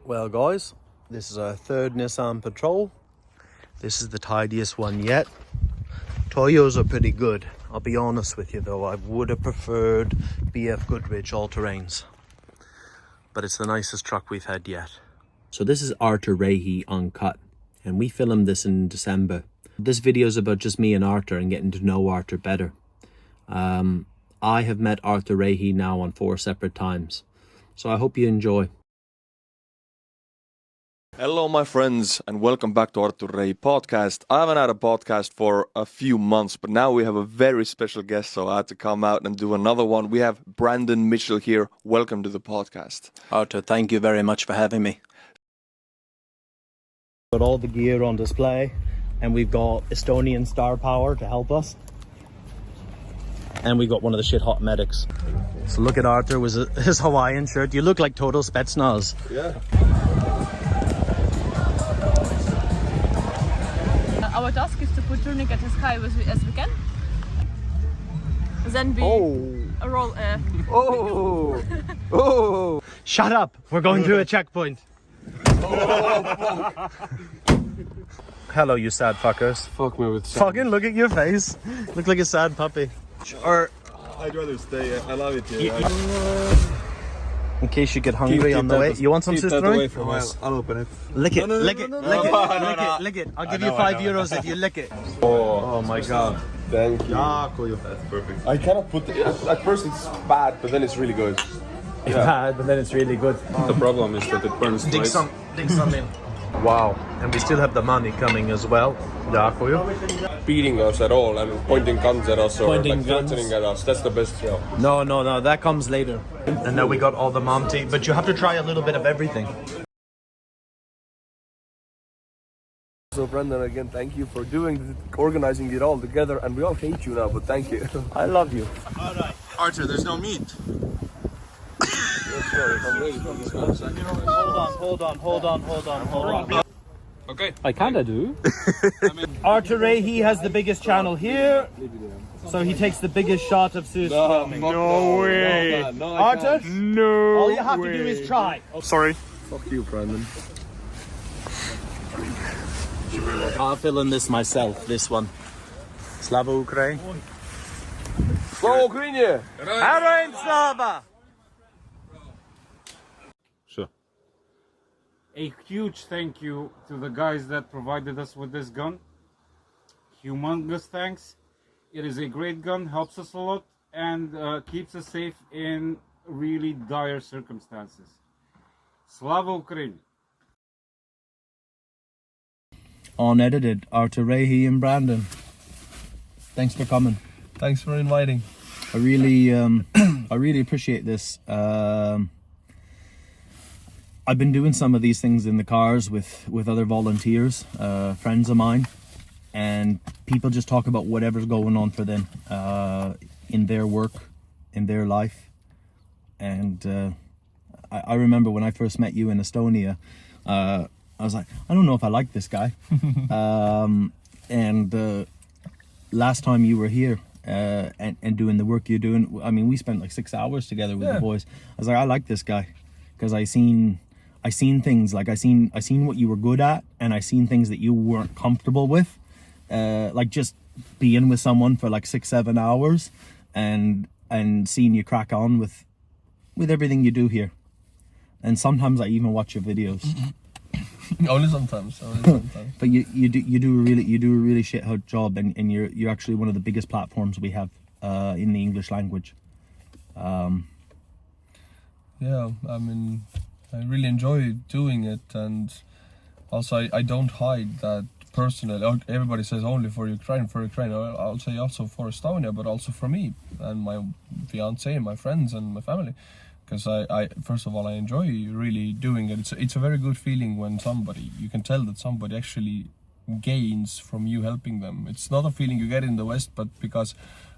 Well guys, this is our third Nissan Patrol. This is the tidiest one yet. Toyos are pretty good. I'll be honest with you though, I would have preferred BF Goodrich all-terrains. But it's the nicest truck we've had yet. So this is Artur Rehi Uncut, and we filmed this in December. This video is about just me and Artur and getting to know Artur better. I have met Artur Rehi now on 4 separate times. So I hope you enjoy. Hello my friends and welcome back to Artur Rehi podcast. I haven't had a podcast for a few months, but now we have a very special guest, so I had to come out and do another one. We have Brandon Mitchell here. Welcome to the podcast. Artur, thank you very much for having me. Got all the gear on display, and we've got Estonian star power to help us. And we got one of the shit hot medics. So look at Artur with his Hawaiian shirt. You look like total Spetsnaz. Yeah. Our task is to put tourniquet as high as we can. Then we roll. Oh! Shut up! We're going through a checkpoint. Hello, you sad fuckers. Fuck me with Fucking look at your face. Look like a sad puppy. Or I'd rather stay. I love it here. in case you get hungry on the way. You want some sister? I'll open it. Lick it, lick it, lick it, lick it, lick it. I'll give you €5 if you lick it. Oh my god. Thank you. That's perfect. I cannot put it. At first it's bad, but then it's really good. It's bad, but then it's really good. The problem is that it burns Dig some in. Wow, and we still have the money coming as well. Beating us at all and pointing guns at us or Pointing guns. threatening at us. That's the best job. No, that comes later. And now we got all the Monty, but you have to try a little bit of everything. So Brandon, again, thank you for organizing it all together, and we all hate you now, but thank you. I love you. Artur, there's no meat. Hold on. Okay. I kinda do. Artur Rehi has the biggest channel here, so he takes the biggest shot of Swish filming. No way. Artur? No. All you have to do is try. Sorry. Fuck you, Brandon. I'll fill in this myself, this one. Slava Ukraine. Slava Ukraine! Heroin Slava! A huge thank you to the guys that provided us with this gun. Humongous thanks. It is a great gun, helps us a lot, and keeps us safe in really dire circumstances. Slava Ukraine! Unedited, Artur Rehi and Brandon. Thanks for coming. Thanks for inviting. I really appreciate this. I've been doing some of these things in the cars with other volunteers, friends of mine, and people just talk about whatever's going on for them in their work, in their life. And I remember when I first met you in Estonia, I was like, I don't know if I like this guy. And last time you were here and doing the work you're doing, I mean, we spent like 6 hours together with the boys. I was like, I like this guy because I seen things, like I seen what you were good at, and I seen things that you weren't comfortable with, like just being with someone for like 6-7 hours and seeing you crack on with everything you do here. And sometimes I even watch your videos. Only sometimes. But you do a really shit hot job, and you're actually one of the biggest platforms we have in the English language. Yeah, I mean, I really enjoy doing it, and also I don't hide that personally. Everybody says only for Ukraine. I'll say also for Estonia, but also for me and my fiance, my friends, and my family. Because I first of all, I enjoy really doing it. It's a very good feeling when you can tell that somebody actually gains from you helping them. It's not a feeling you get in the West, but because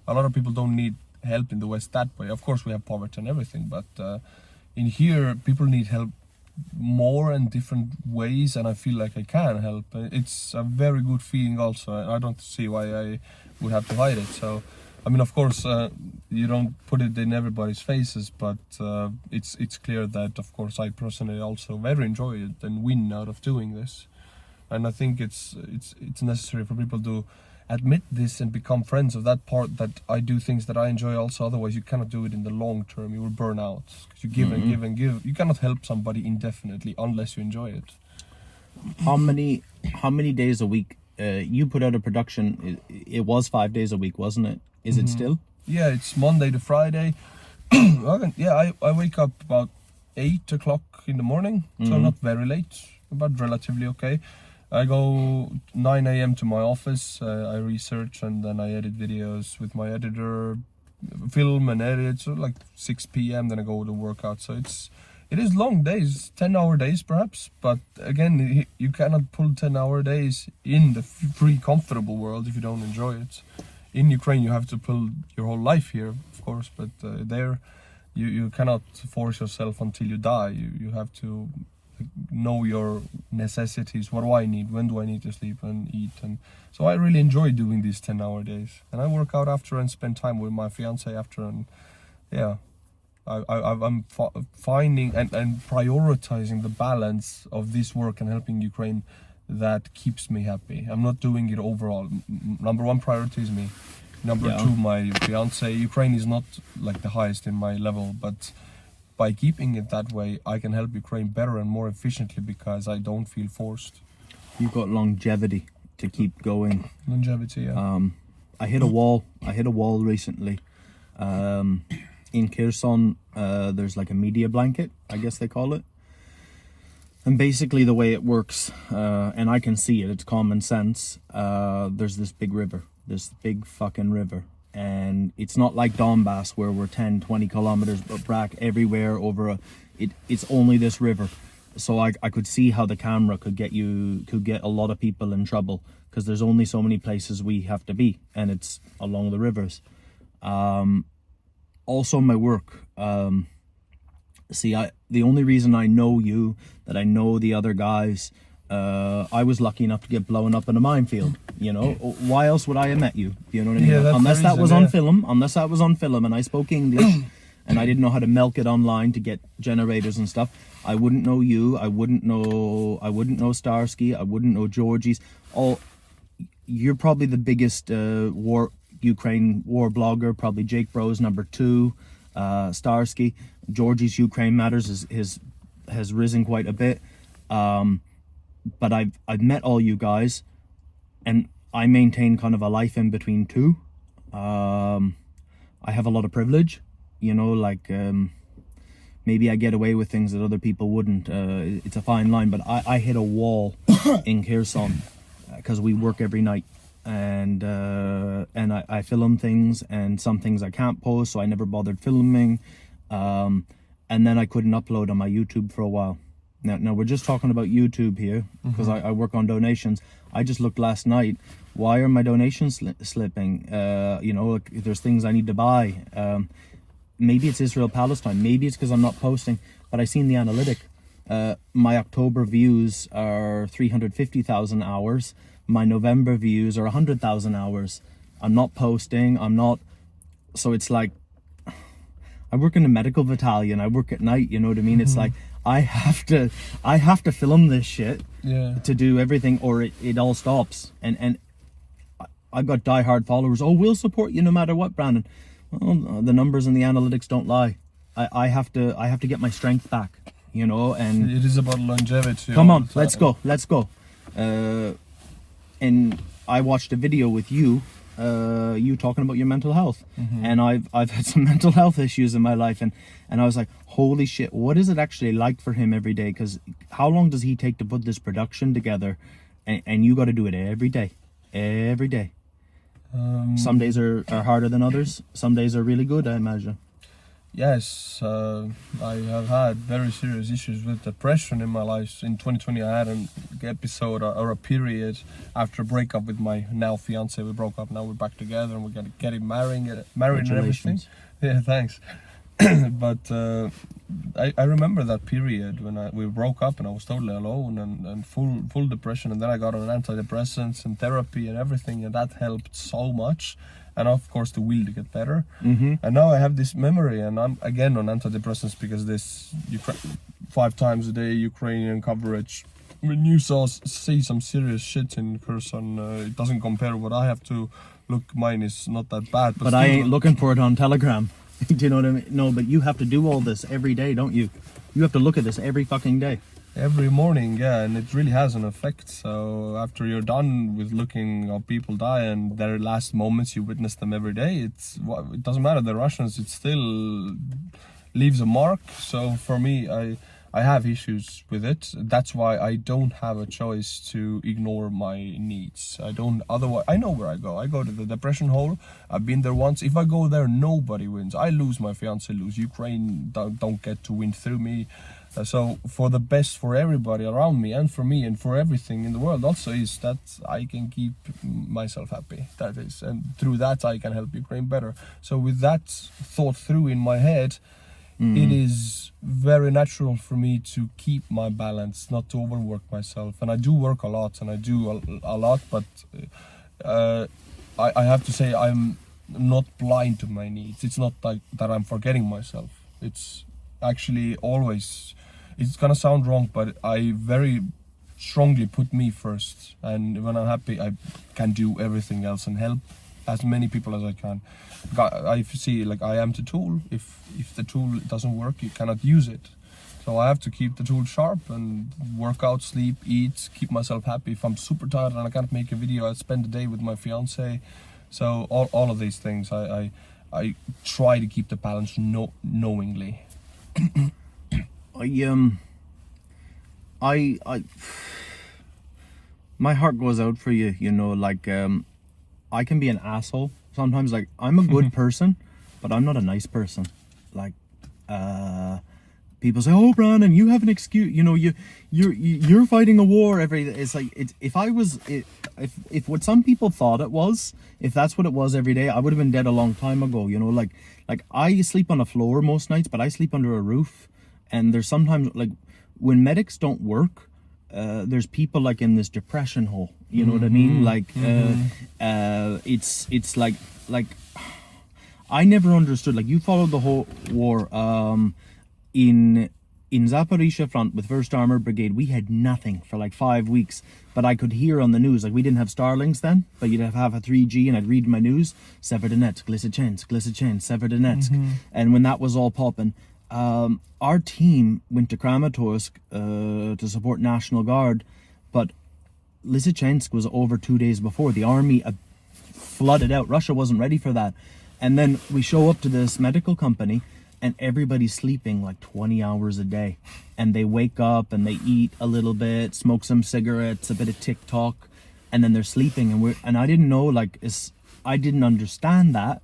a lot of people don't need help in the West that way. Of course, we have poverty and everything, but in here, people need help more and different ways, and I feel like I can help. It's a very good feeling also. I don't see why I would have to hide it. So I mean, of course, you don't put it in everybody's faces, but it's clear that, of course, I personally also very enjoy it and win out of doing this. And I think it's necessary for people to admit this and become friends of that part, that I do things that I enjoy also. Otherwise, you cannot do it in the long term. You will burn out because you give and give and give. You cannot help somebody indefinitely unless you enjoy it. How many days a week? You put out a production. It was 5 days a week, wasn't it? Is it still? Yeah, it's Monday to Friday. I wake up about 8 o'clock in the morning, so not very late, but relatively okay. I go 9 a.m. to my office, I research, and then I edit videos with my editor, film and edit, so like 6 p.m. then I go to workout. So it is long days, 10-hour days perhaps, but again, you cannot pull 10-hour days in the free, comfortable world if you don't enjoy it. In Ukraine, you have to pull your whole life here, of course, but there, you cannot force yourself until you die. You have to know your necessities. What do I need? When do I need to sleep and eat? And so I really enjoy doing these 10-hour days. And I work out after and spend time with my fiance after. And yeah, I'm finding and prioritizing the balance of this work and helping Ukraine that keeps me happy. I'm not doing it overall. Number one priority is me. Number two, my fiance. Ukraine is not like the highest in my level, but by keeping it that way, I can help Ukraine better and more efficiently because I don't feel forced. You've got longevity to keep going. Longevity, yeah. I hit a wall. I hit a wall recently. In Kherson, there's like a media blanket, I guess they call it. And basically the way it works, and I can see it, it's common sense. There's this big river, this big fucking river. And it's not like Donbass where we're 10, 20 kilometers back everywhere over it's only this river. So I could see how the camera could get a lot of people in trouble because there's only so many places we have to be, and it's along the rivers. Also my work, the only reason I know you, that I know the other guys, I was lucky enough to get blown up in a minefield. You know, why else would I have met you? You know what I mean? Yeah, Unless that was on film, and I spoke English, and I didn't know how to milk it online to get generators and stuff. I wouldn't know you. I wouldn't know Starsky. I wouldn't know Georgie's. You're probably the biggest Ukraine war blogger. Probably Jake Bro's number 2. Starsky. Georgie's Ukraine Matters has risen quite a bit. But I've met all you guys, and I maintain kind of a life in between two. I have a lot of privilege, you know, like maybe I get away with things that other people wouldn't. It's a fine line, but I hit a wall in Kherson because we work every night, and I film things, and some things I can't post, so I never bothered filming, and then I couldn't upload on my YouTube for a while. Now we're just talking about YouTube here because I work on donations. I just looked last night. Why are my donations slipping? You know, there's things I need to buy. Maybe it's Israel-Palestine. Maybe it's because I'm not posting. But I seen the analytic. My October views are 350,000 hours. My November views are 100,000 hours. I'm not posting. So it's like, I work in a medical battalion. I work at night. You know what I mean? It's like, I have to film this shit to do everything, or it all stops. And I've got diehard followers. Oh, we'll support you no matter what, Brandon. Well, the numbers and the analytics don't lie. I have to get my strength back, you know. And it is about longevity. Come on, let's go. And I watched a video with you. You talking about your mental health, and I've had some mental health issues in my life, and I was like, holy shit, what is it actually like for him every day? Because how long does he take to put this production together, and you got to do it every day. Some days are harder than others. Some days are really good, I imagine. Yes, I have had very serious issues with depression in my life. In 2020, I had an episode or a period after a breakup with my now fiance. We broke up, now we're back together, and we're gonna get married and everything. Yeah, thanks. But I remember that period when we broke up and I was totally alone and full depression, and then I got on antidepressants and therapy and everything, and that helped so much. and of course the will to get better. And now I have this memory, and I'm again on antidepressants because this 5 times a day Ukrainian coverage. When you see some serious shit in person, it doesn't compare what I have to look. Mine is not that bad, but I ain't looking for it on Telegram. Do you know what I mean? No, but you have to do all this every day, don't you? You have to look at this every fucking day. Every morning, yeah, and it really has an effect. So after you're done with looking how people die and their last moments, you witness them every day. It doesn't matter the Russians. It still leaves a mark. So for me, I have issues with it. That's why I don't have a choice to ignore my needs. I don't. Otherwise, I know where I go. I go to the depression hole. I've been there once. If I go there, nobody wins. I lose. My fiance lose. Ukraine don't get to win through me. So for the best for everybody around me and for me and for everything in the world also is that I can keep myself happy. That is, and through that I can help Ukraine better. So with that thought through in my head, it is very natural for me to keep my balance, not to overwork myself. And I do work a lot, and I do a lot, but I have to say I'm not blind to my needs. It's not like that I'm forgetting myself. It's actually always, it's gonna sound wrong, but I very strongly put me first. And when I'm happy, I can do everything else and help as many people as I can. I see, like, I am the tool. If the tool doesn't work, you cannot use it. So I have to keep the tool sharp and work out, sleep, eat, keep myself happy. If I'm super tired and I can't make a video, I spend the day with my fiance. So all of these things, I try to keep the balance knowingly. My heart goes out for you, you know, like, I can be an asshole sometimes. Like, I'm a good person, but I'm not a nice person. Like, people say, "Oh, Brandon, you have an excuse. You know, you're fighting a war every." It's like, if what some people thought it was, if that's what it was every day, I would have been dead a long time ago. You know, like I sleep on the floor most nights, but I sleep under a roof. And there's sometimes, like, when medics don't work, there's people like in this depression hole. You know what I mean? Like, it's like I never understood. Like, you followed the whole war. In Zaporizhia front with 1st Armored Brigade, we had nothing for like 5 weeks. But I could hear on the news, like, we didn't have Starlinks then, but you'd have a 3G, and I'd read my news: Severodonetsk, Lysychansk, Severodonetsk. And when that was all popping, our team went to Kramatorsk to support National Guard, but Lysychansk was over 2 days before. The army flooded out. Russia wasn't ready for that. And then we show up to this medical company, and everybody's sleeping like 20 hours a day. And they wake up and they eat a little bit, smoke some cigarettes, a bit of TikTok, and then they're sleeping. And I didn't know, like, I didn't understand that.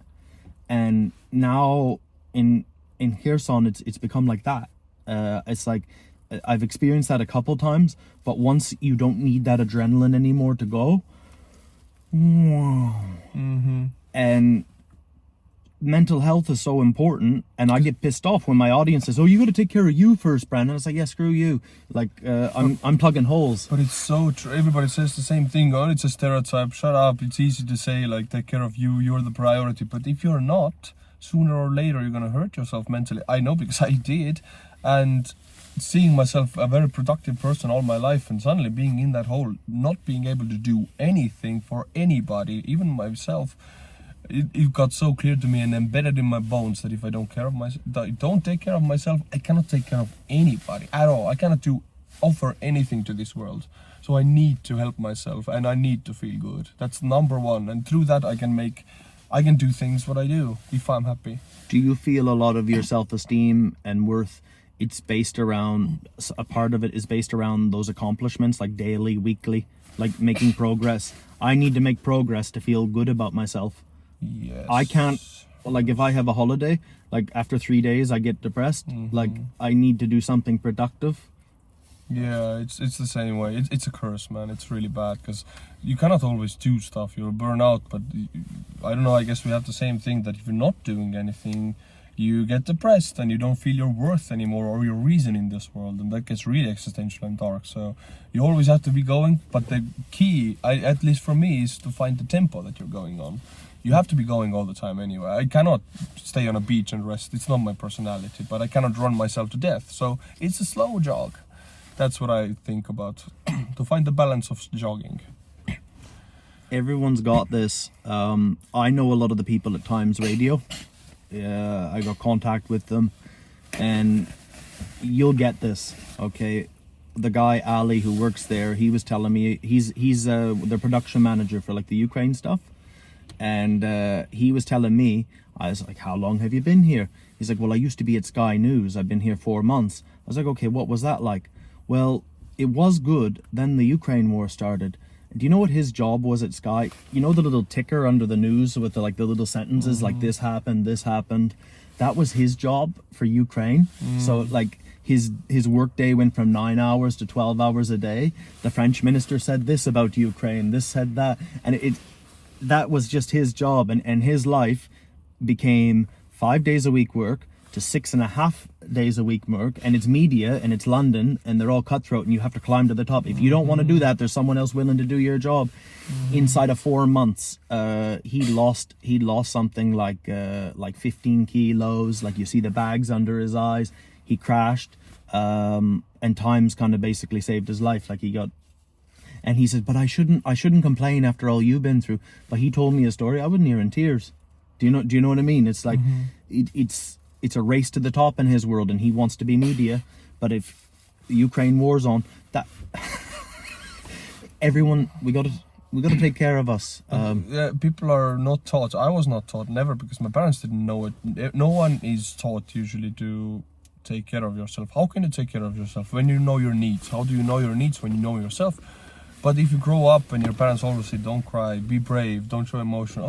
And now in Kherson, it's become like that. It's like, I've experienced that a couple times, but once you don't need that adrenaline anymore to go, and mental health is so important, and I get pissed off when my audience says, "Oh, you got to take care of you first, Brandon." It's like, yeah, screw you. Like, I'm plugging holes. But it's so true. Everybody says the same thing. Oh, it's a stereotype. Shut up. It's easy to say, like, take care of you. You're the priority. But if you're not, sooner or later you're gonna hurt yourself mentally. I know, because I did. And seeing myself a very productive person all my life, and suddenly being in that hole, not being able to do anything for anybody, even myself, it got so clear to me and embedded in my bones that if I don't take care of myself, I cannot take care of anybody at all. I cannot offer anything to this world. So I need to help myself, and I need to feel good. That's number one. And through that, I can do things what I do if I'm happy. Do you feel a lot of your self-esteem and worth, it's based around, a part of it is based around those accomplishments, like daily, weekly, like making progress? I need to make progress to feel good about myself. Yes. I can't, like, if I have a holiday, like after 3 days I get depressed. Like, I need to do something productive. Yeah, it's the same way. It's a curse, man. It's really bad, because you cannot always do stuff. You'll burn out. But I don't know, I guess we have the same thing, that if you're not doing anything, you get depressed and you don't feel your worth anymore, or your reason in this world, and that gets really existential and dark. So you always have to be going, but the key, at least for me, is to find the tempo that you're going on. you have to be going all the time anyway. I cannot stay on a beach and rest. It's not my personality, but I cannot run myself to death. So it's a slow jog. That's what I think about, to find the balance of jogging. Everyone's got this. I know a lot of the people at Times Radio. I got contact with them, and you'll get this, okay? The guy Ali who works there, he was telling me he's the production manager for like the Ukraine stuff, and he was telling me, I was like, how long have you been here? He's like, well, I used to be at Sky News. I've been here 4 months. I was like, okay, what was that like? Well, it was good. Then the Ukraine war started. Do you know what his job was at Sky? You know the little ticker under the news with the little sentences like this happened. That was his job for Ukraine. So like his work day went from 9 hours to 12 hours a day. The French minister said this about Ukraine, this said that, and that was just his job, and his life became 5 days a week work to 6.5 days a week work, and it's media and it's London and they're all cutthroat and you have to climb to the top. If you don't want to do that, there's someone else willing to do your job. Inside of 4 months, he lost something like 15 kilos. Like you see the bags under his eyes. He crashed, and Times kind of basically saved his life. Like he got, and he said, but I shouldn't complain after all you've been through. But he told me a story. I wasn't near in tears. Do you know what I mean? It's like it's a race to the top in his world, and he wants to be media. But if the Ukraine war's on, that everyone, we got to take care of us. Yeah, people are not taught. I was not taught, never, because my parents didn't know it. No one is taught usually to take care of yourself. How can you take care of yourself when you know your needs? How do you know your needs when you know yourself? But if you grow up and your parents always say, don't cry, be brave, don't show emotion,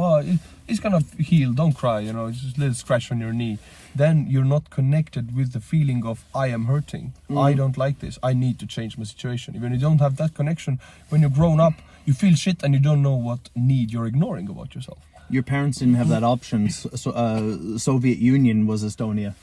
it's gonna heal, don't cry, it's just a little scratch on your knee, then you're not connected with the feeling of, I am hurting, I don't like this, I need to change my situation. When you don't have that connection, when you're grown up, you feel shit and you don't know what need you're ignoring about yourself. Your parents didn't have that option. Soviet Union was Estonia.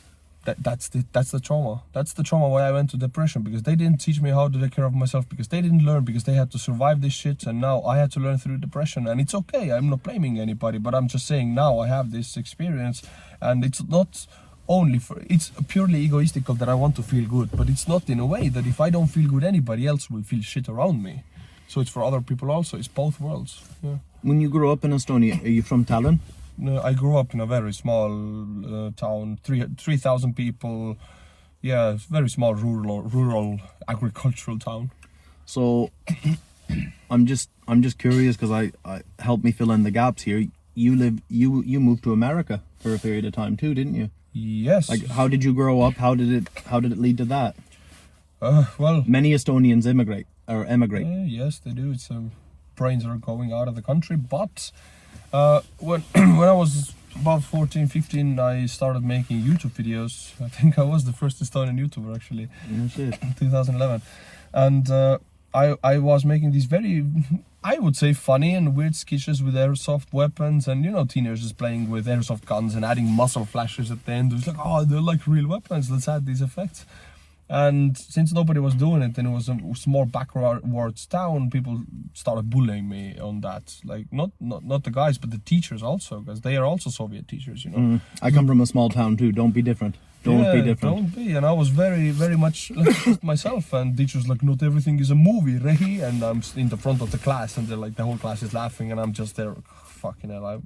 That's the trauma. That's the trauma why I went to depression, because they didn't teach me how to take care of myself, because they didn't learn, because they had to survive this shit, and now I had to learn through depression. And it's okay, I'm not blaming anybody, but I'm just saying now I have this experience, and it's not only it's purely egoistical that I want to feel good, but it's not in a way that if I don't feel good, anybody else will feel shit around me. So it's for other people also. It's both worlds. Yeah. When you grew up in Estonia, are you from Tallinn? No, I grew up in a very small town, 3,000 people. Yeah, very small rural agricultural town. So I'm just curious, because I help me fill in the gaps here. You moved to America for a period of time too, didn't you? Yes. Like, how did you grow up? How did it lead to that? Well, many Estonians emigrate. Yes, they do. It's brains are going out of the country, but when I was about 14, 15, I started making YouTube videos. I think I was the first Estonian YouTuber, actually. Oh, shit. 2011. And I was making these very, I would say, funny and weird sketches with airsoft weapons, and teenagers playing with airsoft guns and adding muzzle flashes at the end. It was like, oh, they're like real weapons, let's add these effects. And since nobody was doing it, and it was a small backwards town, people started bullying me on that. Like not the guys, but the teachers also, because they are also Soviet teachers, I come from a small town too. Don't be different. Don't be different. Don't be. And I was very, very much like myself. And teachers like, not everything is a movie, Rehi. And I'm in the front of the class, and they're like, the whole class is laughing, and I'm just there, fucking hell.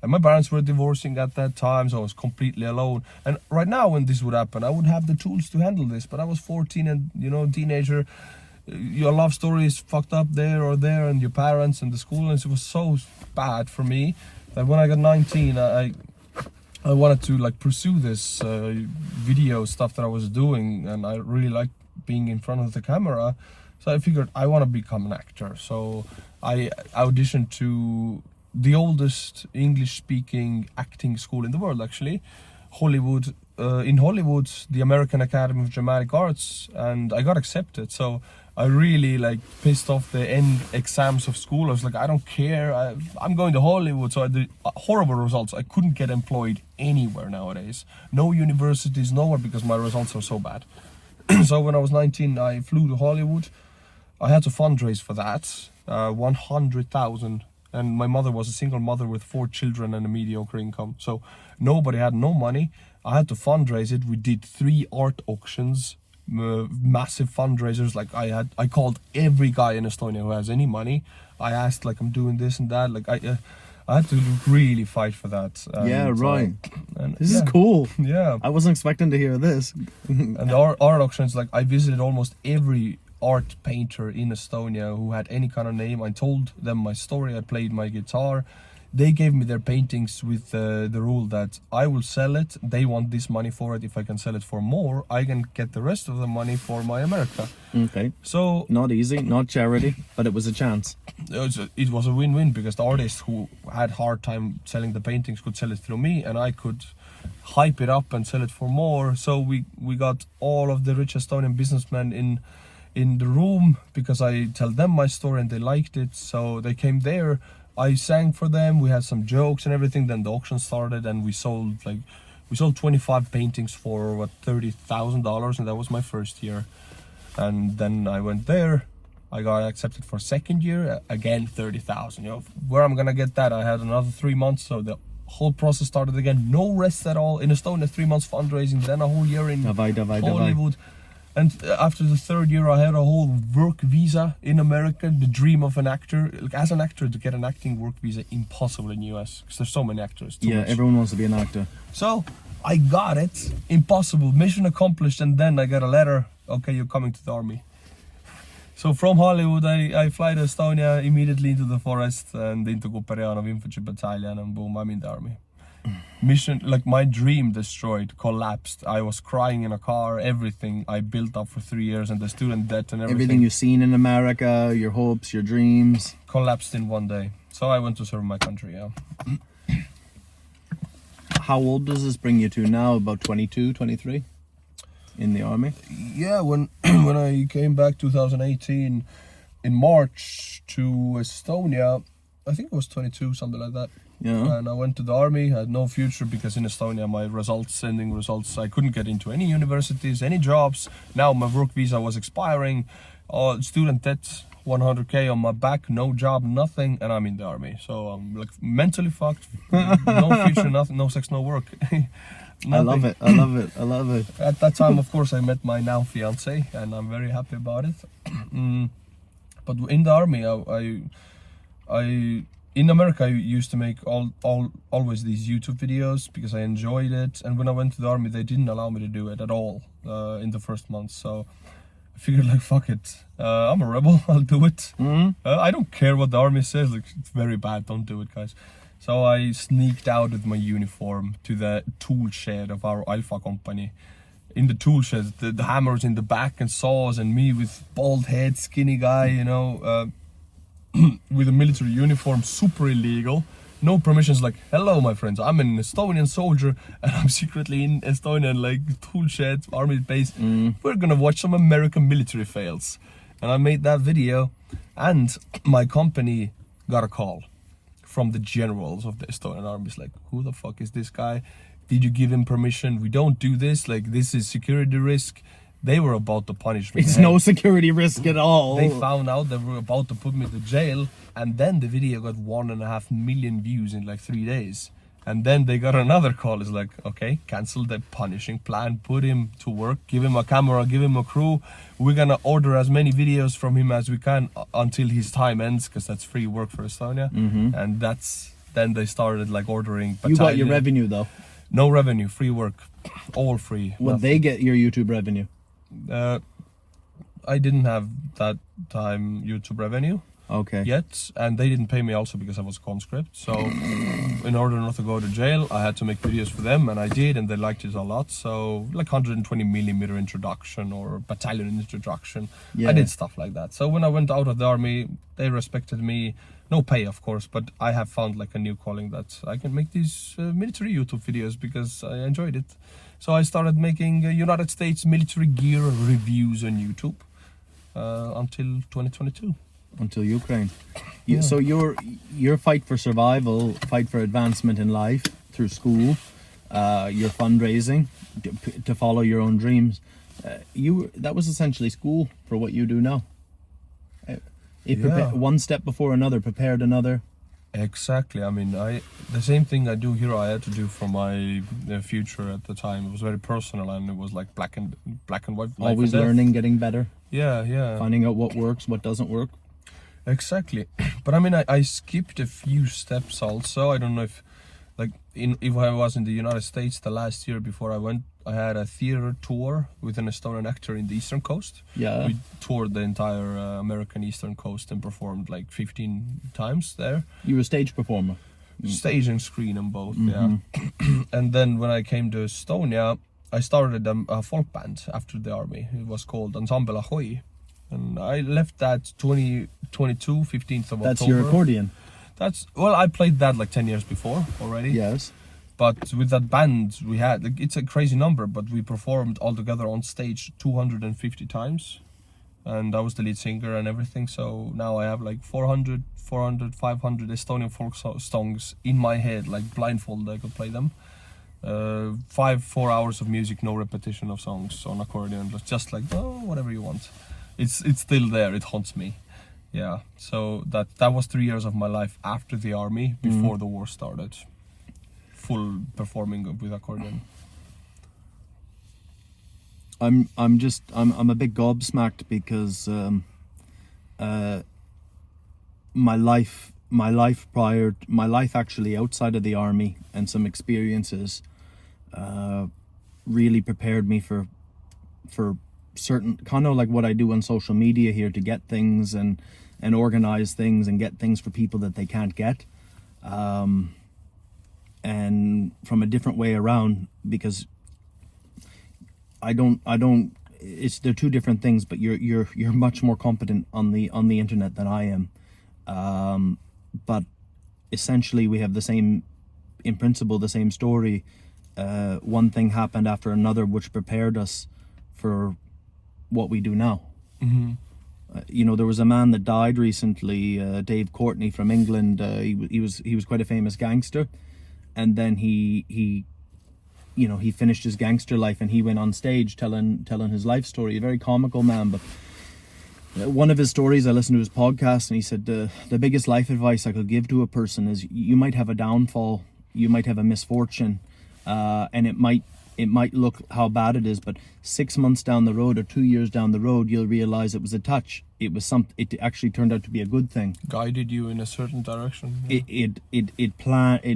And my parents were divorcing at that time, so I was completely alone. And right now, when this would happen, I would have the tools to handle this. But I was 14 and, teenager. Your love story is fucked up there or there, and your parents and the school. And it was so bad for me that when I got 19, I wanted to pursue this video stuff that I was doing. And I really liked being in front of the camera. So I figured I want to become an actor. So I auditioned to the oldest English-speaking acting school in the world, actually, Hollywood. In Hollywood, the American Academy of Dramatic Arts, and I got accepted. So I really pissed off the end exams of school. I was like, I don't care. I'm going to Hollywood. So I did horrible results. I couldn't get employed anywhere nowadays. No universities, nowhere, because my results are so bad. So when I was 19, I flew to Hollywood. I had to fundraise for that, 100,000 and my mother was a single mother with 4 children and a mediocre income. So nobody had no money. I had to fundraise it. We did 3 art auctions, massive fundraisers. Like I called every guy in Estonia who has any money. I asked, like, I'm doing this and that. Like I had to really fight for that. Yeah, right. And This is cool. Yeah. I wasn't expecting to hear this. And our art auctions, like, I visited almost every art painter in Estonia who had any kind of name. I told them my story. I played my guitar. They gave me their paintings with the rule that I will sell it. They want this money for it. If I can sell it for more, I can get the rest of the money for my America. Okay. So Not easy, not charity, but it was a chance. it was a win-win, because the artists who had hard time selling the paintings could sell it through me, and I could hype it up and sell it for more. So we got all of the rich Estonian businessmen in the room, because I tell them my story and they liked it. So they came there. I sang for them. We had some jokes and everything. Then the auction started, and we sold 25 paintings for what, $30,000, and that was my first year. And then I went there. I got accepted for second year, again 30,000. You know, where I'm gonna get that? I had another 3 months, so the whole process started again. No rest at all in Estonia. 3 months fundraising, then a whole year in Hollywood. And after the third year, I had a whole work visa in America. The dream of an actor, like, as an actor, to get an acting work visa, impossible in US, because there's so many actors. Too much. Everyone wants to be an actor. So I got it, impossible, mission accomplished. And then I got a letter, okay, you're coming to the army. So from Hollywood, I fly to Estonia, immediately into the forest and into Kuperjanov infantry battalion, and boom, I'm in the army. Mission, like, my dream destroyed, collapsed. I was crying in a car, everything I built up for 3 years, and the student debt and Everything you've seen in America, your hopes, your dreams. collapsed in one day. So I went to serve my country, yeah. How old does this bring you to now? About 22, 23 in the army? Yeah, when when I came back 2018 in March to Estonia, I think it was 22, something like that. Yeah. And I went to the army. I had no future, because in Estonia my sending results, I couldn't get into any universities, any jobs. Now my work visa was expiring, student debt, 100k on my back, no job, nothing, and I'm in the army. So I'm, like, mentally fucked. No future, nothing, no sex, no work. I love it. I love it. I love it. At that time, of course, I met my now fiance, and I'm very happy about it. But in the army, I in America, I used to make always these YouTube videos because I enjoyed it. And when I went to the army, they didn't allow me to do it at all in the first month. So I figured, like, fuck it. I'm a rebel. I'll do it. I don't care what the army says. Like, it's very bad. Don't do it, guys. So I sneaked out with my uniform to the tool shed of our Alpha company. In the tool shed, the hammers in the back and saws, and me with bald head, skinny guy, you know, with a military uniform, super illegal. No permissions, like, hello my friends, I'm an Estonian soldier and I'm secretly in Estonia, like, tool shed, army base. We're gonna watch some American military fails. And I made that video, and my company got a call from the generals of the Estonian army. It's like, who the fuck is this guy? Did you give him permission? We don't do this, like, this is security risk. They were about to punish me. It's no security risk at all. They found out they were about to put me to jail, and then the video got 1.5 million views in like 3 days. And then they got another call. It's like, okay, cancel the punishing plan, put him to work, give him a camera, give him a crew. We're gonna order as many videos from him as we can until his time ends, because that's free work for Estonia. And then they started, like, ordering. You got your revenue though. No revenue, free work, all free. Would they get your YouTube revenue? I didn't have that time YouTube revenue yet, and they didn't pay me also because I was conscript. So in order not to go to jail, I had to make videos for them, and I did, and they liked it a lot. So, like, 120mm introduction or battalion introduction. I did stuff like that. So when I went out of the army, they respected me. No pay, of course, but I have found, like, a new calling that I can make these military YouTube videos because I enjoyed it. So I started making United States military gear reviews on YouTube until 2022. Until Ukraine. So your fight for survival, fight for advancement in life through school, your fundraising to follow your own dreams, that was essentially school for what you do now. One step before another, prepared another. Exactly. I mean, the same thing I do here, I had to do for my future at the time. It was very personal, and it was like black and white. Life Always and death. learning, getting better, Yeah. finding out what works, what doesn't work. Exactly. But I mean, I skipped a few steps also. I don't know if, like, if I was in the United States the last year before I went, I had a theater tour with an Estonian actor in the Eastern Coast. Yeah. We toured the entire American Eastern Coast and performed like 15 times there. You were a stage performer. Stage and screen and both, yeah. And then when I came to Estonia, I started a folk band after the army. It was called Ensemble Ahoy. And I left that 2022, 15th of That's October. your accordion. Well, I played that like 10 years before already. Yes. But with that band we had, like, it's a crazy number, but we performed all together on stage 250 times. And I was the lead singer and everything. So now I have like 400, 500 Estonian folk songs in my head, like blindfolded, I could play them. 4 hours of music, no repetition of songs on accordion, just like, oh, whatever you want. It's still there, it haunts me. Yeah, so that was 3 years of my life after the army, before the war started. Full performing with accordion. I'm a bit gobsmacked because my life actually outside of the army and some experiences really prepared me for certain, kind of like what I do on social media here, to get things and organize things and get things for people that they can't get, and from a different way around, because they're two different things, but you're much more competent on the internet than I am, but essentially we have the same, in principle, the same story. One thing happened after another which prepared us for what we do now. There was a man that died recently, Dave Courtney from England. He was quite a famous gangster, and then he finished his gangster life and he went on stage telling his life story. A very comical man, but one of his stories, I listened to his podcast, and he said the biggest life advice I could give to a person is, you might have a downfall, you might have a misfortune, and it might look how bad it is, but 6 months down the road or 2 years down the road, you'll realize it was a touch. It actually turned out to be a good thing. Guided you in a certain direction. It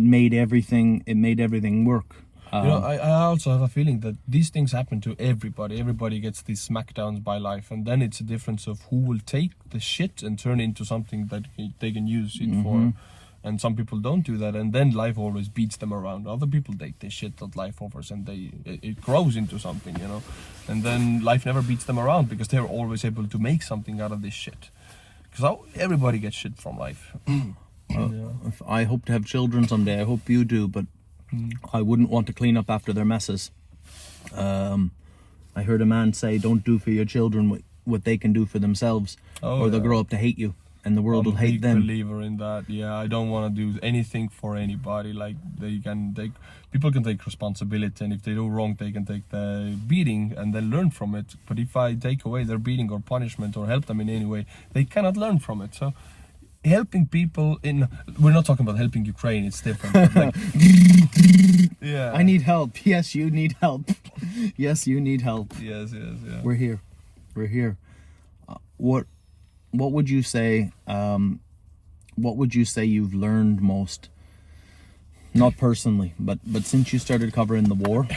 made everything work. I also have a feeling that these things happen to everybody. Everybody gets these smackdowns by life, and then it's a difference of who will take the shit and turn it into something that they can use it for. And some people don't do that, and then life always beats them around. Other people take the shit that life offers, and it grows into something, and then life never beats them around, because they're always able to make something out of this shit. Because everybody gets shit from life. I hope to have children someday. I hope you do, but I wouldn't want to clean up after their messes. I heard a man say, don't do for your children what they can do for themselves, or they'll grow up to hate you, and the world will hate them. I'm a big believer in that. Yeah, I don't want to do anything for anybody. Like, people can take responsibility, and if they do wrong, they can take the beating and then learn from it. But if I take away their beating or punishment or help them in any way, they cannot learn from it. So helping people we're not talking about helping Ukraine, it's different. Like, yeah. I need help. Yes, you need help. Yes, you need help. Yes, yeah. We're here. What would you say? What would you say you've learned most? Not personally, but since you started covering the war,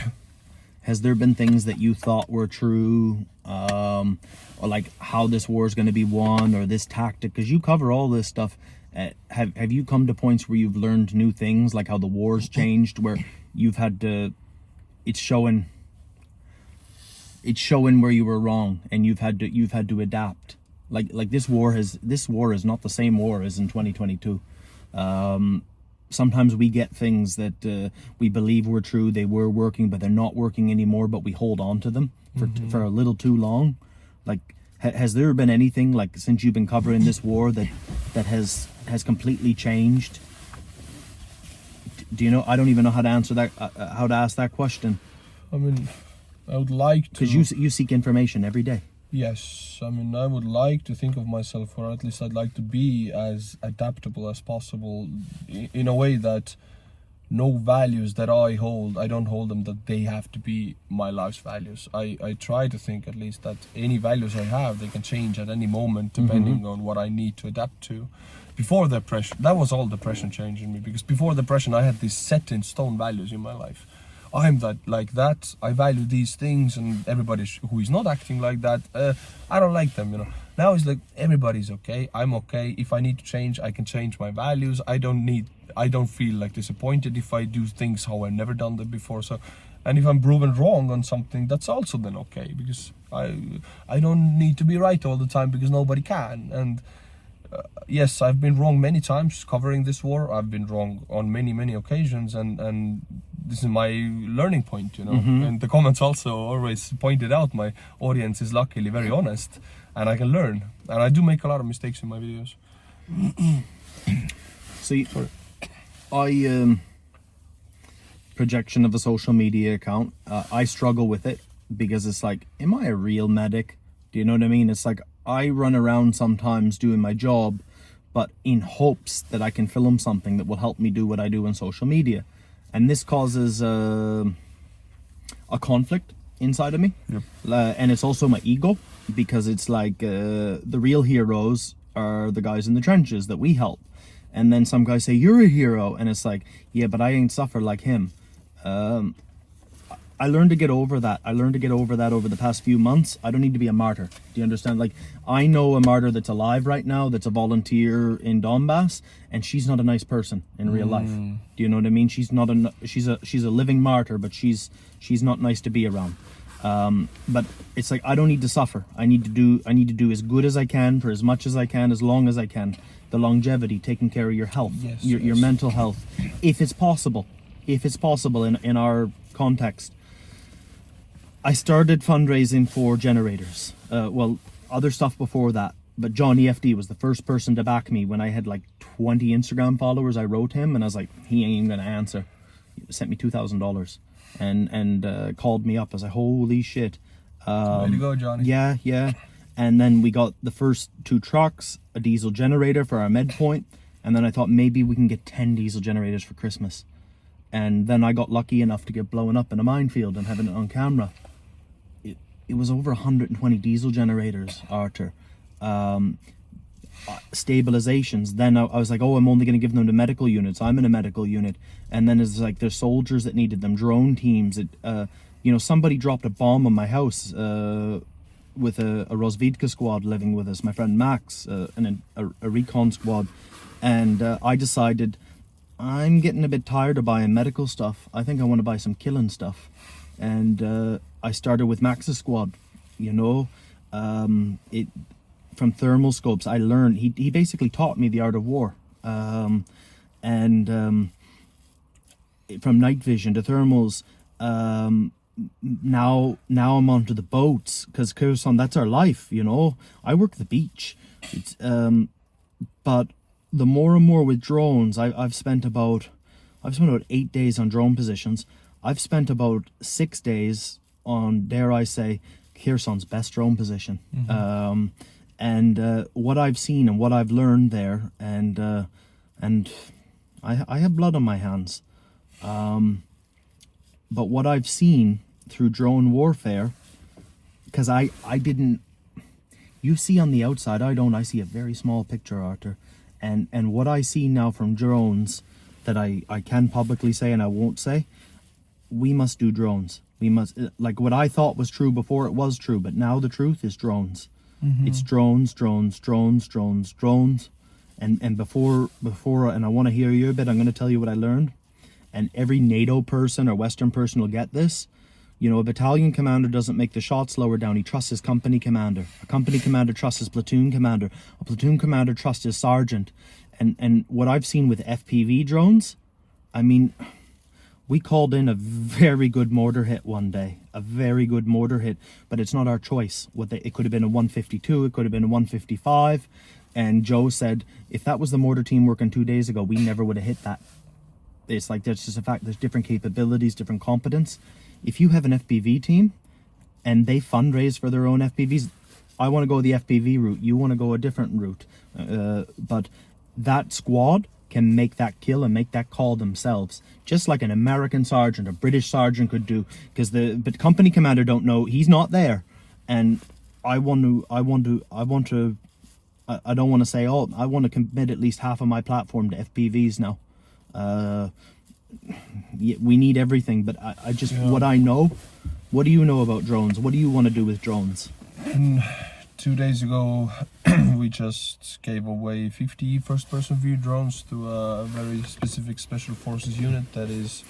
has there been things that you thought were true, or like how this war is going to be won, or this tactic? Because you cover all this stuff. Have you come to points where you've learned new things, like how the war's changed, where you've had to? It's showing where you were wrong, and you've had to adapt. Like this war is not the same war as in 2022. Sometimes we get things that we believe were true, they were working, but they're not working anymore, but we hold on to them for a little too long. Like, has there been anything, like, since you've been covering this war that has completely changed? Do you know? I don't even know how to answer that, how to ask that question. I mean, I would like to... Because you seek information every day. Yes, I mean, I would like to think of myself, or at least I'd like to be as adaptable as possible, in a way that no values that I don't hold them that they have to be my life's values. I try to think at least that any values I have, they can change at any moment depending on what I need to adapt to. Before depression, that was all depression changing me, because before depression I had these set in stone values in my life. I'm that, I value these things, and everybody who is not acting like that, I don't like them, you know. Now it's like, everybody's okay, I'm okay. If I need to change, I can change my values. I don't feel like disappointed if I do things how I've never done them before. So, and if I'm proven wrong on something, that's also then okay, because I don't need to be right all the time, because nobody can. And yes, I've been wrong many times covering this war. I've been wrong on many occasions, and this is my learning point, you know. And the comments also always pointed out my audience is luckily very honest, and I can learn. And I do make a lot of mistakes in my videos. See, projection of a social media account, I struggle with it, because it's like, am I a real medic? Do you know what I mean? It's like, I run around sometimes doing my job, but in hopes that I can film something that will help me do what I do on social media. And this causes a conflict inside of me. Yep. And it's also my ego, because it's like the real heroes are the guys in the trenches that we help. And then some guys say, you're a hero. And it's like, yeah, but I ain't suffered like him. I learned to get over that. I learned to get over that over the past few months. I don't need to be a martyr. Do you understand? Like, I know a martyr that's alive right now, that's a volunteer in Donbass, and she's not a nice person in real life. Do you know what I mean? She's not she's a living martyr, but she's not nice to be around. But it's like, I don't need to suffer. I need to do as good as I can, for as much as I can, as long as I can. The longevity, taking care of your health, your mental health, if it's possible in our context. I started fundraising for generators. Well, other stuff before that, but John EFD was the first person to back me when I had like 20 Instagram followers. I wrote him and I was like, he ain't even gonna answer. He sent me $2,000 and called me up. I was like, holy shit. Way to go, Johnny. Yeah. And then we got the first 2 trucks, a diesel generator for our med point, and then I thought maybe we can get 10 diesel generators for Christmas. And then I got lucky enough to get blown up in a minefield and having it on camera. It was over 120 diesel generators, Artur. Stabilizations. Then I was like, oh, I'm only going to give them to medical units. I'm in a medical unit. And then it's like, there's soldiers that needed them, drone teams. Somebody dropped a bomb on my house with a Rozvidka squad living with us. My friend Max, and a recon squad. And I decided, I'm getting a bit tired of buying medical stuff. I think I want to buy some killing stuff. And I started with Max's squad, from thermal scopes. I learned, he basically taught me the art of war. From night vision to thermals, now I'm onto the boats, because Kyrgyzstan, that's our life, I work the beach. But the more and more with drones, I've spent about 8 days on drone positions. I've spent about 6 days on, dare I say, Kyrgyzstan's best drone position. And what I've seen and what I've learned there, and I have blood on my hands. But what I've seen through drone warfare, because I didn't, you see on the outside, I see a very small picture, Artur. And what I see now from drones that I can publicly say and I won't say, we must do drones. We must, like what I thought was true before, it was true, but now the truth is drones. It's drones. And before, and I want to hear you a bit, I'm going to tell you what I learned. And every NATO person or Western person will get this. A battalion commander doesn't make the shots lower down. He trusts his company commander. A company commander trusts his platoon commander. A platoon commander trusts his sergeant. And what I've seen with FPV drones, I mean, we called in a very good mortar hit one day. A very good mortar hit. But it's not our choice. It could have been a 152. It could have been a 155. And Joe said, if that was the mortar team working 2 days ago, we never would have hit that. It's like, that's just a fact. There's different capabilities, different competence. If you have an FPV team and they fundraise for their own FPVs, I want to go the FPV route. You want to go a different route. But that squad can make that kill and make that call themselves, just like an American sergeant, a British sergeant could do. Because but company commander don't know, he's not there, and I don't want to say, oh, I want to commit at least half of my platform to FPVs now. We need everything, but I just what I know. What do you know about drones? What do you want to do with drones? 2 days ago, we just gave away 50 first-person view drones to a very specific special forces unit that is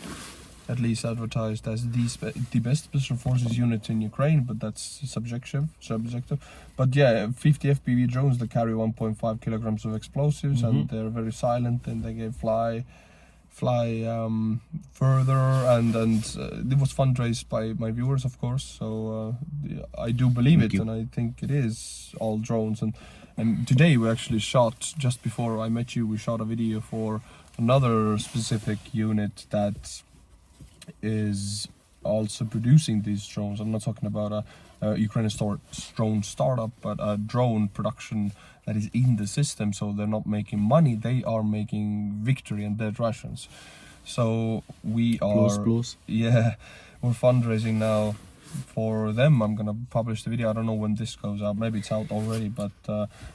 at least advertised as the best special forces unit in Ukraine, but that's subjective. But yeah, 50 FPV drones that carry 1.5 kilograms of explosives, and they're very silent, and they can fly further, and it was fundraised by my viewers, of course, so I do believe it, and I think it is all drones. And today we actually shot, just before I met you, we shot a video for another specific unit that is also producing these drones. I'm not talking about a Ukrainian drone startup, but a drone production that is in the system, so they're not making money, they are making victory and dead Russians. So we are we're fundraising now for them. I'm gonna publish the video. I don't know when this goes out, maybe it's out already, but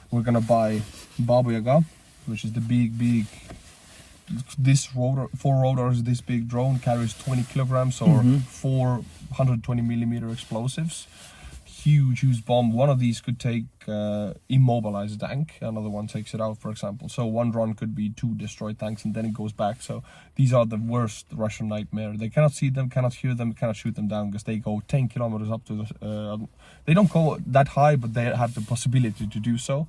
we're gonna buy Baba Yaga, which is the big this rotor, 4 rotors, this big drone carries 20 kilograms or 420 millimeter explosives. Huge bomb. One of these could take immobilize a tank, another one takes it out, for example. So one run could be 2 destroyed tanks, and then it goes back. So these are the worst Russian nightmare. They cannot see them, cannot hear them, cannot shoot them down, because they go 10 kilometers up to the they don't go that high, but they have the possibility to do so.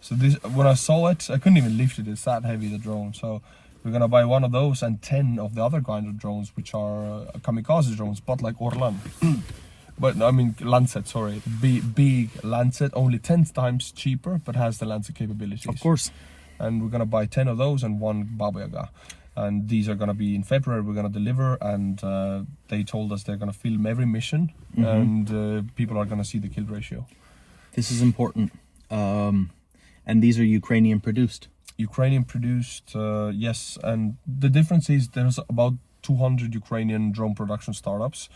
So this, when I saw it, I couldn't even lift it. It's that heavy, the drone. So we're gonna buy one of those and 10 of the other kind of drones, which are kamikaze drones, but like Orlan. But I mean Lancet, sorry, big Lancet, only 10 times cheaper, but has the Lancet capabilities. Of course. And we're gonna buy 10 of those and 1 Baba Yaga. And these are gonna be in February. We're gonna deliver, and they told us they're gonna film every mission, and people are gonna see the kill ratio. This is important. And these are Ukrainian produced. Ukrainian produced, yes. And the difference is there's about 200 Ukrainian drone production startups.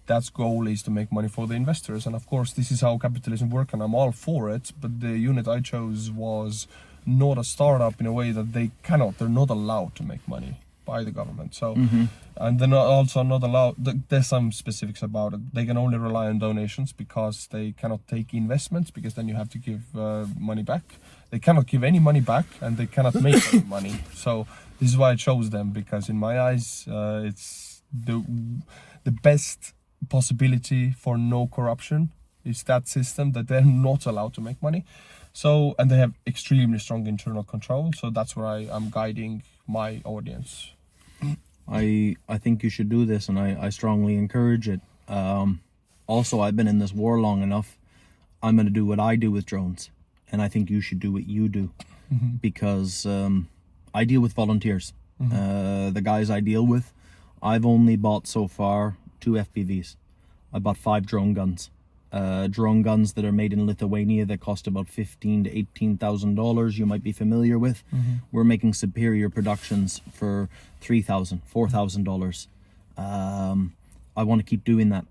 That's goal is to make money for the investors, and of course this is how capitalism works, and I'm all for it. But the unit I chose was not a startup in a way that they're not allowed to make money by the government. So and they're also not allowed, there's some specifics about it. They can only rely on donations because they cannot take investments, because then you have to give money back. They cannot give any money back, and they cannot make any money. So this is why I chose them, because in my eyes it's the best possibility for no corruption is that system, that they're not allowed to make money. So, and they have extremely strong internal control, so that's where I'm guiding my audience. I think you should do this, and I strongly encourage it. Also, I've been in this war long enough. I'm going to do what I do with drones, and I think you should do what you do, because I deal with volunteers. The guys I deal with, I've only bought so far 2 FPVs. I bought 5 drone guns. Drone guns that are made in Lithuania that cost about $15,000 to $18,000. You might be familiar with. We're making superior productions for $3,000, $4,000. I want to keep doing that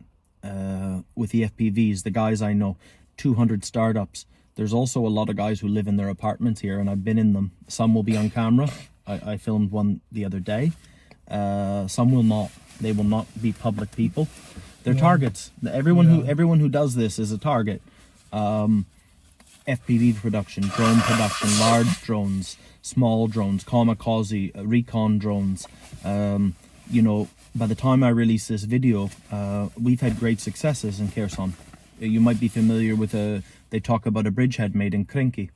with the FPVs. The guys I know, 200 startups. There's also a lot of guys who live in their apartments here, and I've been in them. Some will be on camera. I filmed one the other day. Some will not. They will not be public people. They're targets. Everyone who does this is a target. FPV production, drone production, large drones, small drones, kamikaze, recon drones. You know, by the time I release this video, we've had great successes in Kherson. You might be familiar with they talk about a bridgehead made in Krinky.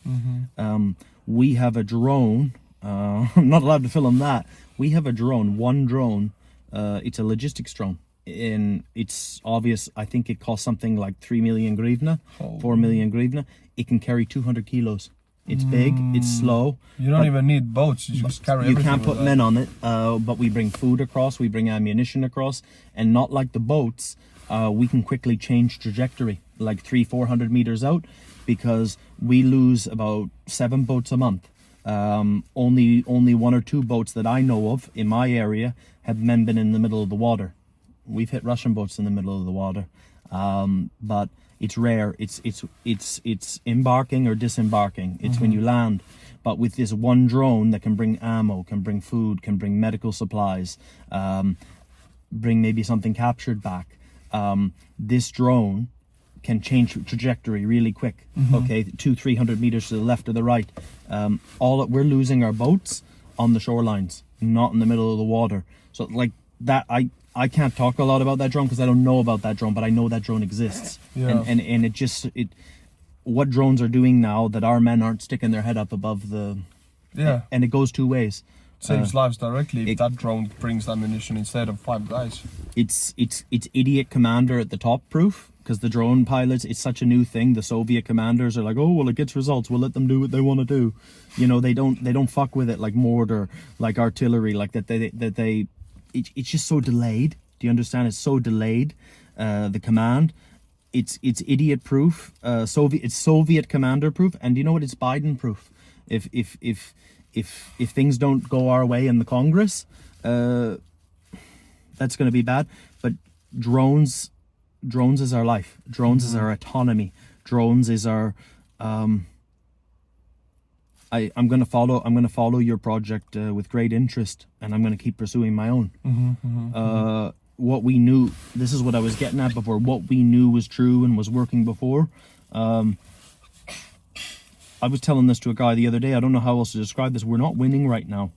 We have a drone. I'm not allowed to film that. We have a drone, one drone. It's a logistics drone. And it's obvious, I think it costs something like 3 million hryvnia, 4 million hryvnia. It can carry 200 kilos. It's big, it's slow. You don't even need boats, you just carry everything. You can't put men on it, but we bring food across, we bring ammunition across, and not like the boats. we can quickly change trajectory, like 300-400 meters out, because we lose about 7 boats a month. Only 1 or 2 boats that I know of in my area have men been in the middle of the water. We've hit Russian boats in the middle of the water, but it's rare. It's embarking or disembarking. It's when you land. But with this one drone that can bring ammo, can bring food, can bring medical supplies, bring maybe something captured back. This drone can change trajectory really quick. Okay, 200-300 meters to the left or the right. We're losing our boats on the shorelines, not in the middle of the water. So like that, I can't talk a lot about that drone because I don't know about that drone, but I know that drone exists. Yeah. And what drones are doing now that our men aren't sticking their head up above the. Yeah. And it goes 2 ways. Saves lives directly if that drone brings ammunition instead of 5 guys. It's idiot commander at the top proof, because the drone pilots, it's such a new thing. The Soviet commanders are like, oh well, it gets results, we'll let them do what they want to do. You know, they don't fuck with it like mortar, like artillery, like that. It's just so delayed. Do you understand? It's so delayed. The command, it's idiot proof. It's Soviet commander proof, and you know what? It's Biden proof. If things don't go our way in the Congress, that's going to be bad. But drones is our life. Drones is our autonomy. Drones is our. I'm going to follow your project with great interest, and I'm going to keep pursuing my own. What we knew, this is what I was getting at before. What we knew was true and was working before. I was telling this to a guy the other day. I don't know how else to describe this. We're not winning right now,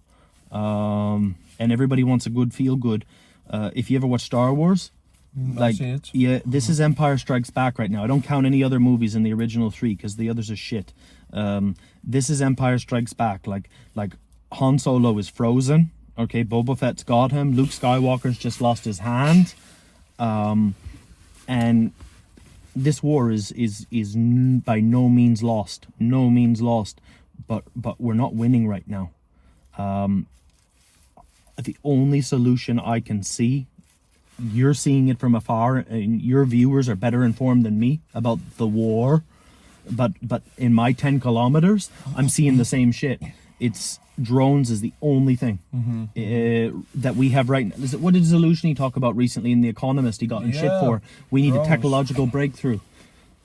and everybody wants a good feel good. If you ever watch Star Wars, this is Empire Strikes Back right now. I don't count any other movies in the original 3 because the others are shit. This is Empire Strikes Back. Like Han Solo is frozen. Okay, Boba Fett's got him. Luke Skywalker's just lost his hand, and this war is by no means lost. No means lost, but we're not winning right now. The only solution I can see, you're seeing it from afar, and your viewers are better informed than me about the war. But in my 10 kilometers, I'm seeing the same shit. It's drones is the only thing that we have right now. What did Zelensky talk about recently in The Economist? He got in shit for. We need a technological breakthrough.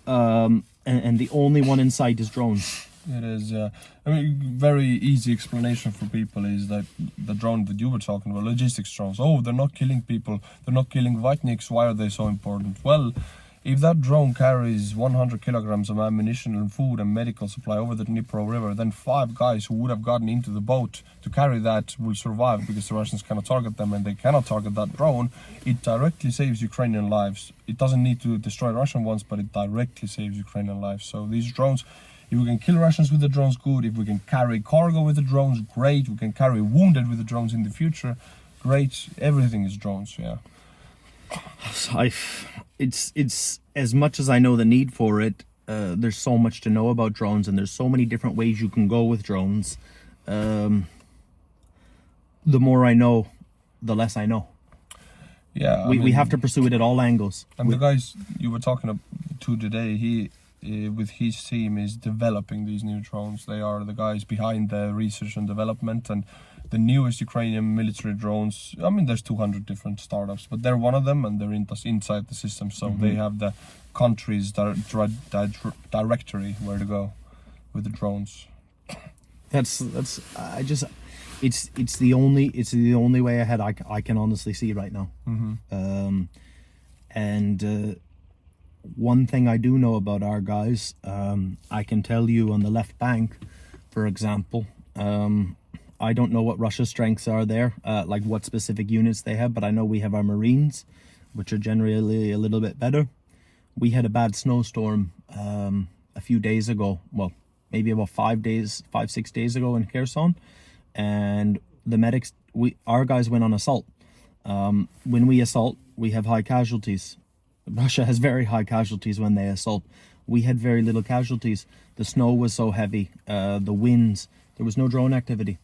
And the only one in sight is drones. It is. I mean, very easy explanation for people is that the drone that you were talking about, logistics drones. Oh, they're not killing people. They're not killing Vatniks. Why are they so important? Well, if that drone carries 100 kilograms of ammunition and food and medical supply over the Dnipro River, then 5 guys who would have gotten into the boat to carry that will survive because the Russians cannot target them and they cannot target that drone. It directly saves Ukrainian lives. It doesn't need to destroy Russian ones, but it directly saves Ukrainian lives. So these drones, if we can kill Russians with the drones, good. If we can carry cargo with the drones, great. We can carry wounded with the drones in the future, great. Everything is drones, yeah. It's as much as I know the need for it, there's so much to know about drones, and there's so many different ways you can go with drones. The more I know, the less I know. Yeah, we have to pursue it at all angles. And the guys you were talking to today, he with his team is developing these new drones. They are the guys behind the research and development, and the newest Ukrainian military drones. I mean, there's 200 different startups, but they're one of them, and they're inside the system. So they have the country's directory where to go with the drones. It's the only way ahead I can honestly see right now. One thing I do know about our guys, I can tell you on the left bank, for example, I don't know what Russia's strengths are there, like what specific units they have, but I know we have our Marines, which are generally a little bit better. We had a bad snowstorm a few days ago, well, maybe about 5-6 days ago in Kherson, and the medics, our guys went on assault. When we assault, we have high casualties. Russia has very high casualties when they assault. We had very little casualties. The snow was so heavy, the winds, there was no drone activity.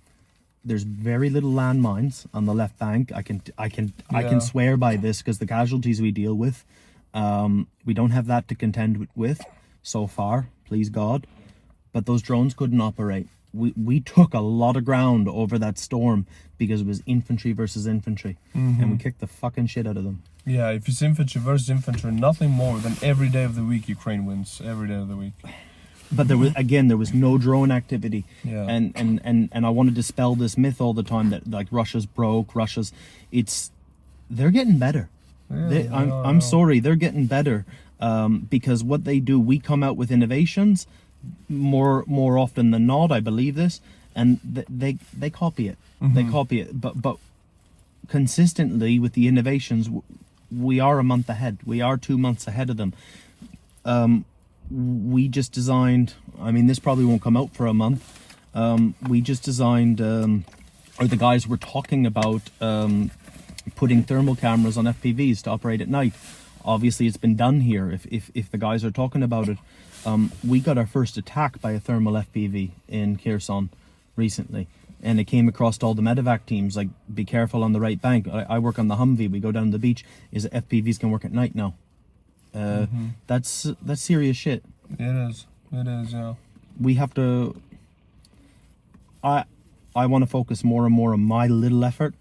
There's very little landmines on the left bank. I can swear by this because the casualties we deal with, We don't have that to contend with so far, please God. But those drones couldn't operate. We took a lot of ground over that storm because it was infantry versus infantry, and we kicked the fucking shit out of them. Yeah, if it's infantry versus infantry, nothing more than every day of the week Ukraine wins. Every day of the week. But there was no drone activity. Yeah. And I want to dispel this myth all the time that like Russia's broke, they're getting better. Yeah, I'm sorry, they're getting better. Because what they do, we come out with innovations more often than not, I believe this, and they copy it. They copy it, but consistently with the innovations, we are a month ahead. We are 2 months ahead of them. We just designed, I mean, this probably won't come out for a month. We just designed, or the guys were talking about putting thermal cameras on FPVs to operate at night. Obviously, it's been done here. If the guys are talking about it, we got our first attack by a thermal FPV in Kherson recently, and it came across all the medevac teams. Like, be careful on the right bank. I work on the Humvee. We go down to the beach. FPVs can work at night now. That's serious shit. It is, yeah. We have to. I want to focus more and more on my little effort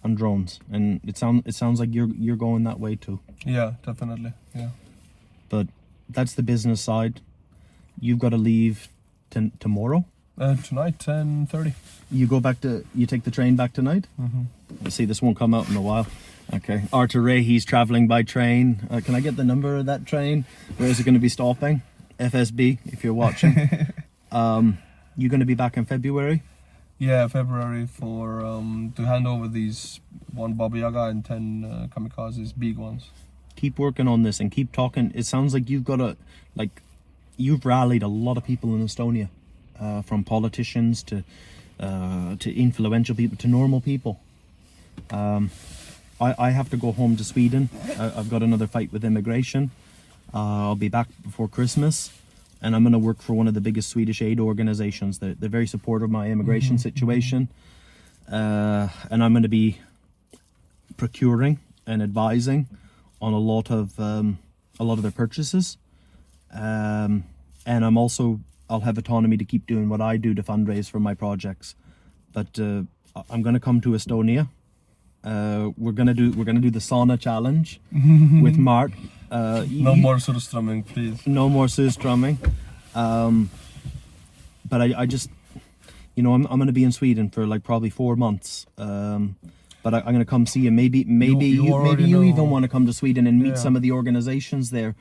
on drones, and it sounds like you're going that way too. Yeah, definitely. Yeah. But that's the business side. You've got to leave tomorrow. Tonight, 10:30. You take the train back tonight. You see, this won't come out in a while. Okay. Artur Rehi, he's traveling by train. Can I get the number of that train? Where is it going to be stopping? FSB, if you're watching. You're going to be back in February? Yeah, February for to hand over these 1 Baba Yaga and 10 kamikazes, big ones. Keep working on this and keep talking. It sounds like you've rallied a lot of people in Estonia, from politicians to influential people to normal people. I have to go home to Sweden. I've got another fight with immigration. I'll be back before Christmas, and I'm going to work for one of the biggest Swedish aid organizations. They're very supportive of my immigration situation, and I'm going to be procuring and advising on a lot of their purchases, and I'll have autonomy to keep doing what I do to fundraise for my projects. But I'm going to come to Estonia. We're gonna do the sauna challenge with Mart. No more surströmming, please. No more surströmming. But I just, I'm gonna be in Sweden for like probably 4 months. But I'm gonna come see you. Maybe you even want to come to Sweden and meet some of the organizations there.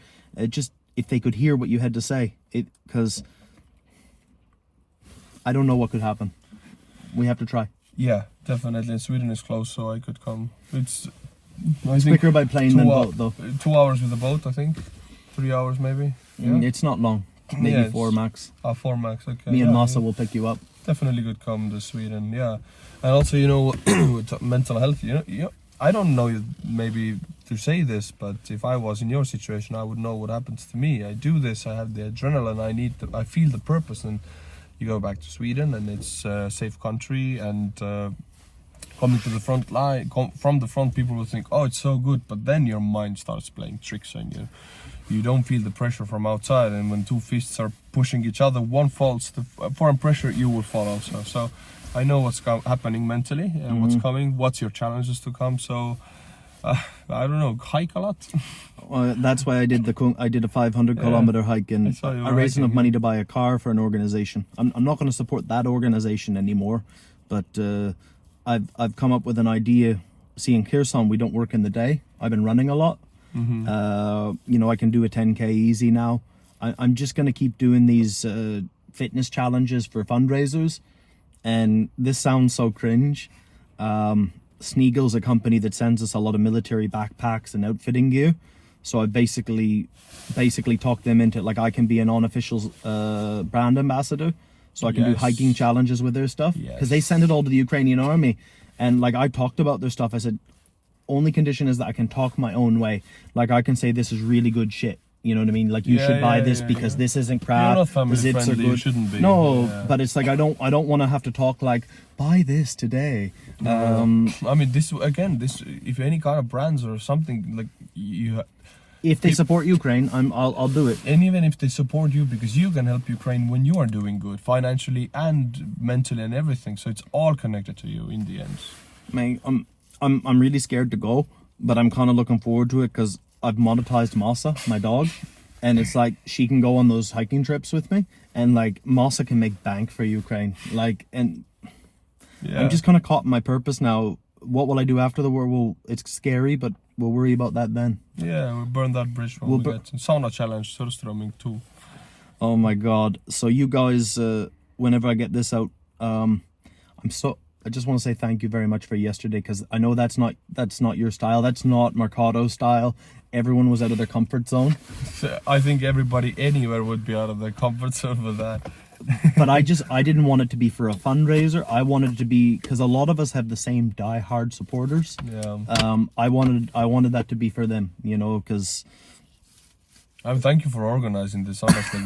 Just if they could hear what you had to say, because I don't know what could happen. We have to try. Yeah, definitely. Sweden is close, so I could come. It's quicker by plane than boat, though. 2 hours with the boat, I think. 3 hours, maybe. Yeah. It's not long. Maybe 4 max. 4 max. Okay. Me and Masa will pick you up. Definitely could come to Sweden. Yeah, and also with mental health, I don't know maybe to say this, but if I was in your situation, I would know what happens to me. I do this. I have the adrenaline. I feel the purpose, and you go back to Sweden, and it's a safe country, and coming to the front line, from the front, people will think, oh, it's so good, but then your mind starts playing tricks on you. You don't feel the pressure from outside, and when 2 fists are pushing each other, one falls, the foreign pressure, you will fall also. So I know what's happening mentally, and what's coming, what's your challenges to come, so I don't know, hike a lot. That's why I did a 500 kilometer hike, and I raised enough money to buy a car for an organization. I'm not going to support that organization anymore, but I've come up with an idea. See, in Kherson, we don't work in the day. I've been running a lot. I can do a 10K easy now. I'm just going to keep doing these fitness challenges for fundraisers, and this sounds so cringe. Sneagle's a company that sends us a lot of military backpacks and outfitting gear. So I basically talked them into, like, I can be an unofficial brand ambassador. So I can do hiking challenges with their stuff. Because they send it all to the Ukrainian army. And like, I talked about their stuff. I said, only condition is that I can talk my own way. Like, I can say this is really good shit. You know what I mean? Like, you should buy this because this isn't crap. You're not family the zips friendly, are good. You shouldn't be. No, but it's like I don't want to have to talk like, buy this today. I mean, this if any kind of brands or something, like, if they support Ukraine, I'll do it. And even if they support you, because you can help Ukraine when you are doing good, financially and mentally and everything. So it's all connected to you in the end. Mate, I'm really scared to go, but I'm kind of looking forward to it because I've monetized Masa, my dog, and it's like she can go on those hiking trips with me, and like Masa can make bank for Ukraine. Like, and Yeah. I'm just kind of caught in my purpose now. What will I do after the war? Well, it's scary, but we'll worry about that then. Yeah, we'll burn that bridge when We'll we get to Sauna Challenge, Surströmming too. Oh my God! So you guys, whenever I get this out, I just want to say thank you very much for yesterday, because I know that's not your style. That's not Mercado style. Everyone was out of their comfort zone. So I think everybody anywhere would be out of their comfort zone with that. But I didn't want it to be for a fundraiser. I wanted it to be, because a lot of us have the same die-hard supporters. Yeah. I wanted that to be for them, you know, because Thank you for organizing this, honestly.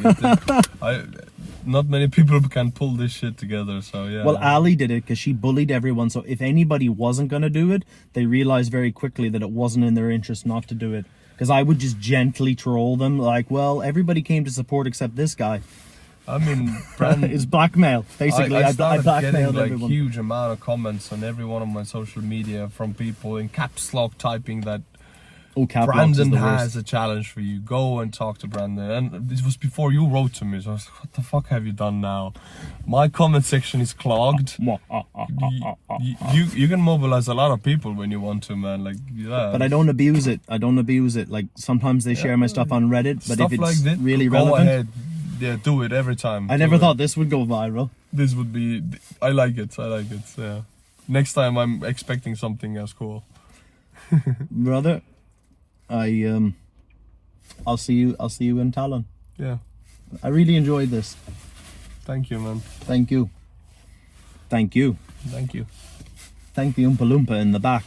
Not many people can pull this shit together, so yeah. well, Ali did it because she bullied everyone. So if anybody wasn't going to do it, they realized very quickly that it wasn't in their interest not to do it. Because I would just gently troll them like, well, everybody came to support except this guy. I mean, Brandon, It's blackmail, basically. I I started blackmailed getting like everyone. huge amount of comments on every one of my social media from people in caps lock typing that Oh, cap locks is Brandon the has worst. a challenge for you. Go and talk to Brandon. And this was before you wrote to me, so I was like, what the fuck have you done now? My comment section is clogged. You can mobilize a lot of people when you want to, man. Like, yeah. But I don't abuse it. Like, sometimes they share my stuff on Reddit, but Stuff if it's like this, really go relevant, ahead. Yeah, do it every time. I never thought this would go viral. This would be. I like it. Yeah. Next time I'm expecting something else cool. Brother, I'll see you in Tallinn. Yeah. I really enjoyed this. Thank you, man. Thank you. Thank you. Thank the Oompa Loompa in the back.